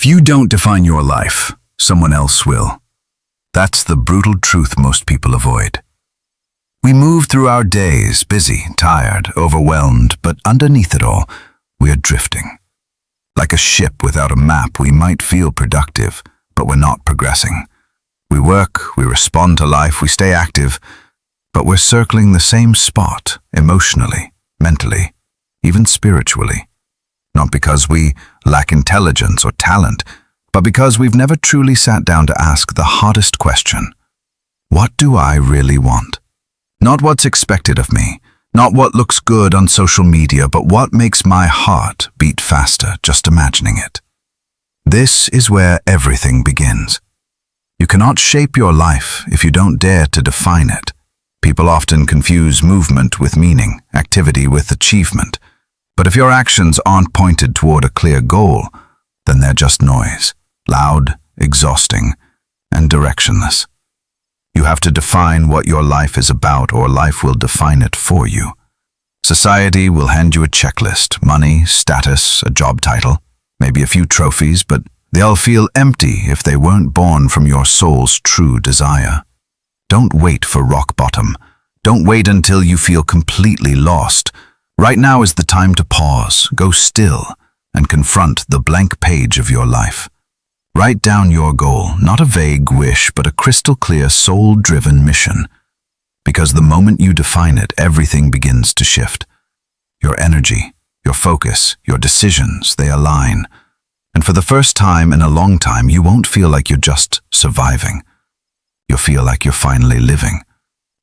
If you don't define your life, someone else will. That's the brutal truth most people avoid. We move through our days, busy, tired, overwhelmed, but underneath it all, we are drifting. Like a ship without a map, we might feel productive, but we're not progressing. We work, we respond to life, we stay active, but we're circling the same spot, emotionally, mentally, even spiritually. Not because we lack intelligence or talent, but because we've never truly sat down to ask the hardest question. What do I really want? Not what's expected of me, not what looks good on social media, but what makes my heart beat faster just imagining it. This is where everything begins. You cannot shape your life if you don't dare to define it. People often confuse movement with meaning, activity with achievement. But if your actions aren't pointed toward a clear goal, then they're just noise, loud, exhausting, and directionless. You have to define what your life is about, or life will define it for you. Society will hand you a checklist, money, status, a job title, maybe a few trophies, but they'll feel empty if they weren't born from your soul's true desire. Don't wait for rock bottom. Don't wait until you feel completely lost. Right now is the time to pause, go still, and confront the blank page of your life. Write down your goal, not a vague wish, but a crystal clear, soul-driven mission. Because the moment you define it, everything begins to shift. Your energy, your focus, your decisions, they align. And for the first time in a long time, you won't feel like you're just surviving. You'll feel like you're finally living,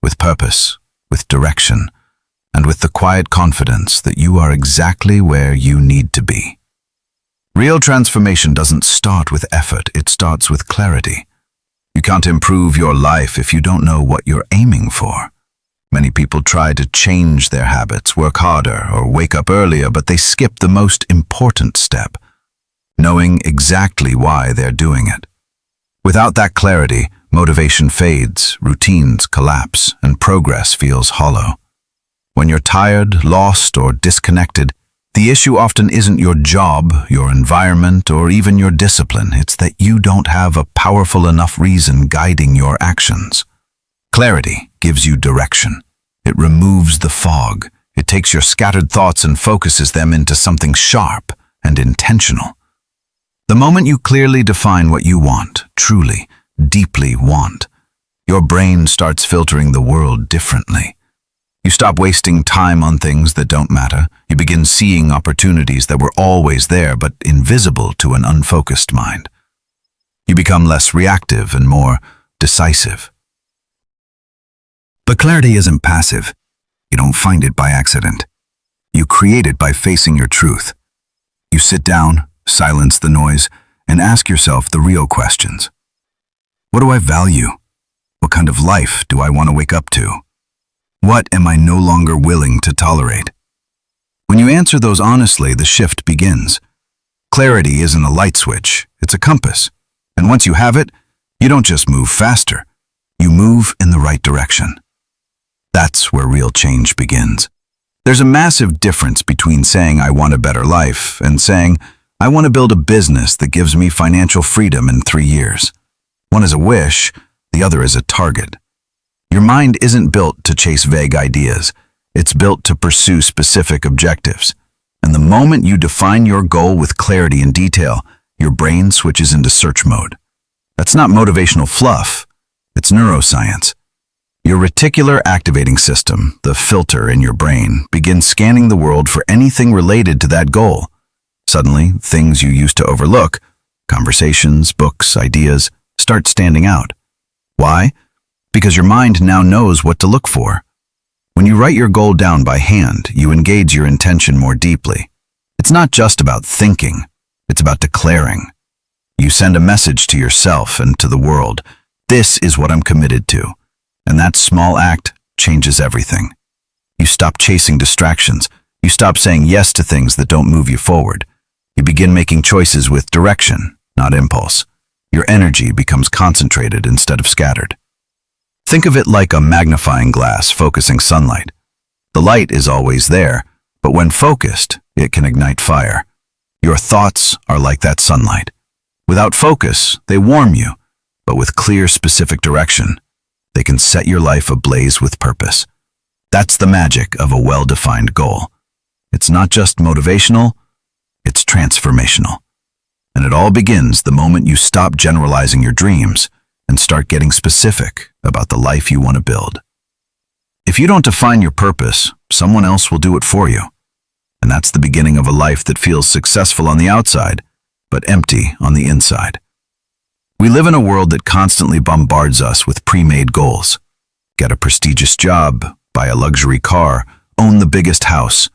with purpose, with direction, and with the quiet confidence that you are exactly where you need to be. Real transformation doesn't start with effort, it starts with clarity. You can't improve your life if you don't know what you're aiming for. Many people try to change their habits, work harder, or wake up earlier, but they skip the most important step, knowing exactly why they're doing it. Without that clarity, motivation fades, routines collapse, and progress feels hollow. When you're tired, lost, or disconnected, the issue often isn't your job, your environment, or even your discipline. It's that you don't have a powerful enough reason guiding your actions. Clarity gives you direction. It removes the fog. It takes your scattered thoughts and focuses them into something sharp and intentional. The moment you clearly define what you want, truly, deeply want, your brain starts filtering the world differently. You stop wasting time on things that don't matter. You begin seeing opportunities that were always there but invisible to an unfocused mind. You become less reactive and more decisive. But clarity isn't passive. You don't find it by accident. You create it by facing your truth. You sit down, silence the noise, and ask yourself the real questions. What do I value? What kind of life do I want to wake up to? What am I no longer willing to tolerate? When you answer those honestly, the shift begins. Clarity isn't a light switch, it's a compass. And once you have it, you don't just move faster, you move in the right direction. That's where real change begins. There's a massive difference between saying I want a better life and saying I want to build a business that gives me financial freedom in 3 years. One is a wish, the other is a target. Your mind isn't built to chase vague ideas. It's built to pursue specific objectives. And the moment you define your goal with clarity and detail, your brain switches into search mode. That's not motivational fluff. It's neuroscience. Your reticular activating system, the filter in your brain, begins scanning the world for anything related to that goal. Suddenly, things you used to overlook, conversations, books, ideas, start standing out. Why? Because your mind now knows what to look for. When you write your goal down by hand, you engage your intention more deeply. It's not just about thinking, it's about declaring. You send a message to yourself and to the world. This is what I'm committed to. And that small act changes everything. You stop chasing distractions. You stop saying yes to things that don't move you forward. You begin making choices with direction, not impulse. Your energy becomes concentrated instead of scattered. Think of it like a magnifying glass focusing sunlight. The light is always there, but when focused, it can ignite fire. Your thoughts are like that sunlight. Without focus, they warm you, but with clear, specific direction, they can set your life ablaze with purpose. That's the magic of a well-defined goal. It's not just motivational, it's transformational. And it all begins the moment you stop generalizing your dreams and start getting specific about the life you want to build. If you don't define your purpose, someone else will do it for you. And that's the beginning of a life that feels successful on the outside, but empty on the inside. We live in a world that constantly bombards us with pre-made goals. Get a prestigious job, buy a luxury car, own the biggest house.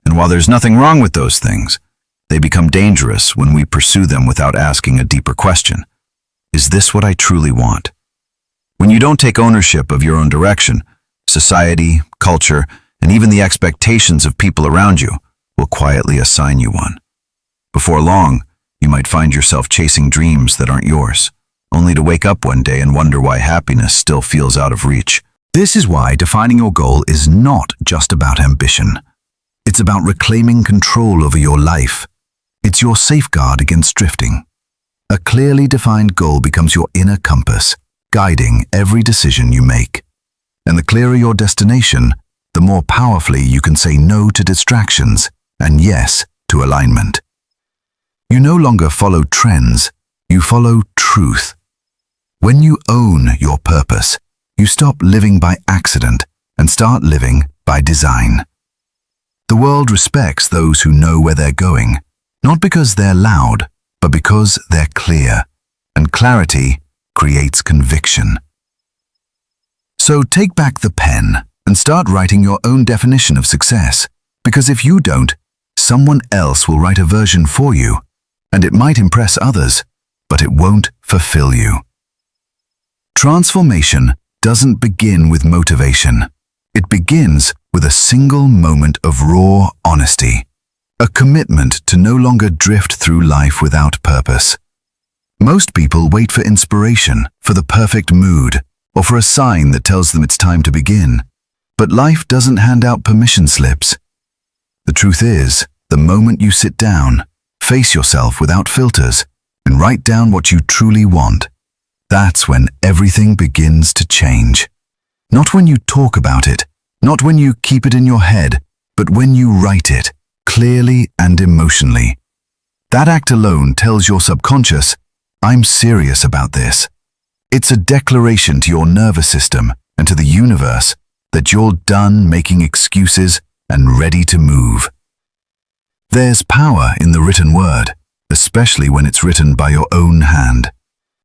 And while there's nothing wrong with those things, they become dangerous when we pursue them without asking a deeper question. Is this what I truly want? When you don't take ownership of your own direction, society, culture, and even the expectations of people around you will quietly assign you one. Before long, you might find yourself chasing dreams that aren't yours, only to wake up one day and wonder why happiness still feels out of reach. This is why defining your goal is not just about ambition. It's about reclaiming control over your life. It's your safeguard against drifting. A clearly defined goal becomes your inner compass, guiding every decision you make. And the clearer your destination, the more powerfully you can say no to distractions and yes to alignment. You no longer follow trends, you follow truth. When you own your purpose, you stop living by accident and start living by design. The world respects those who know where they're going, not because they're loud, but because they're clear, and clarity creates conviction. So take back the pen and start writing your own definition of success, because if you don't, someone else will write a version for you, and it might impress others, but it won't fulfill you. Transformation doesn't begin with motivation. It begins with a single moment of raw honesty, a commitment to no longer drift through life without purpose. Most people wait for inspiration, for the perfect mood, or for a sign that tells them it's time to begin. But life doesn't hand out permission slips. The truth is, the moment you sit down, face yourself without filters, and write down what you truly want, that's when everything begins to change. Not when you talk about it, not when you keep it in your head, but when you write it, clearly and emotionally. That act alone tells your subconscious, I'm serious about this. It's a declaration to your nervous system and to the universe that you're done making excuses and ready to move. There's power in the written word, especially when it's written by your own hand.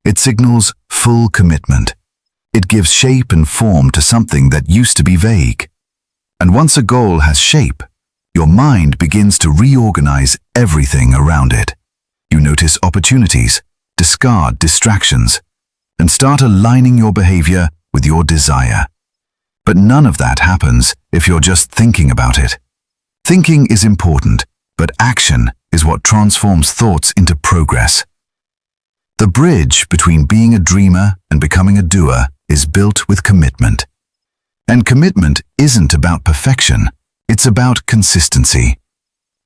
It signals full commitment. It gives shape and form to something that used to be vague. And once a goal has shape, your mind begins to reorganize everything around it. You notice opportunities, discard distractions, and start aligning your behavior with your desire. But none of that happens if you're just thinking about it. Thinking is important, but action is what transforms thoughts into progress. The bridge between being a dreamer and becoming a doer is built with commitment. And commitment isn't about perfection, it's about consistency.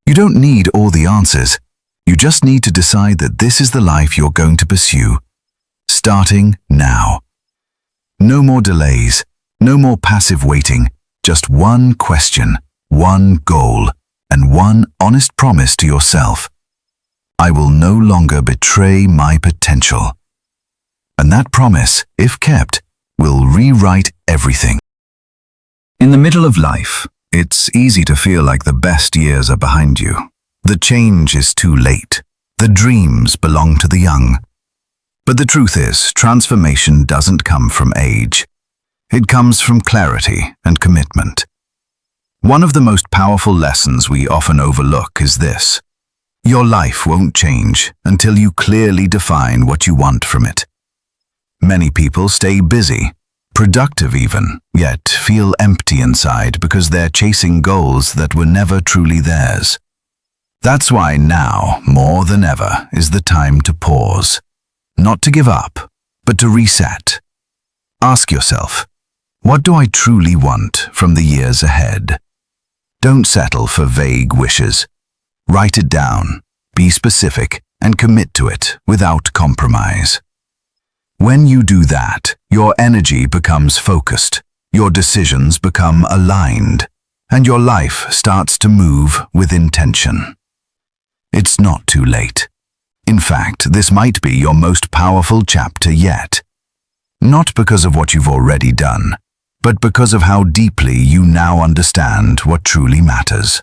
You don't need all the answers. You just need to decide that this is the life you're going to pursue, starting now. No more delays, no more passive waiting, just one question, one goal, and one honest promise to yourself. I will no longer betray my potential. And that promise, if kept, will rewrite everything. In the middle of life, it's easy to feel like the best years are behind you. The change is too late. The dreams belong to the young. But the truth is, transformation doesn't come from age. It comes from clarity and commitment. One of the most powerful lessons we often overlook is this: your life won't change until you clearly define what you want from it. Many people stay busy, productive even, yet feel empty inside because they're chasing goals that were never truly theirs. That's why now, more than ever, is the time to pause. Not to give up, but to reset. Ask yourself, what do I truly want from the years ahead? Don't settle for vague wishes. Write it down, be specific, and commit to it without compromise. When you do that, your energy becomes focused, your decisions become aligned, and your life starts to move with intention. It's not too late. In fact, this might be your most powerful chapter yet. Not because of what you've already done, but because of how deeply you now understand what truly matters.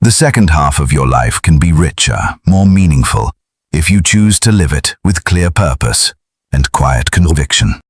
The second half of your life can be richer, more meaningful, if you choose to live it with clear purpose and quiet conviction.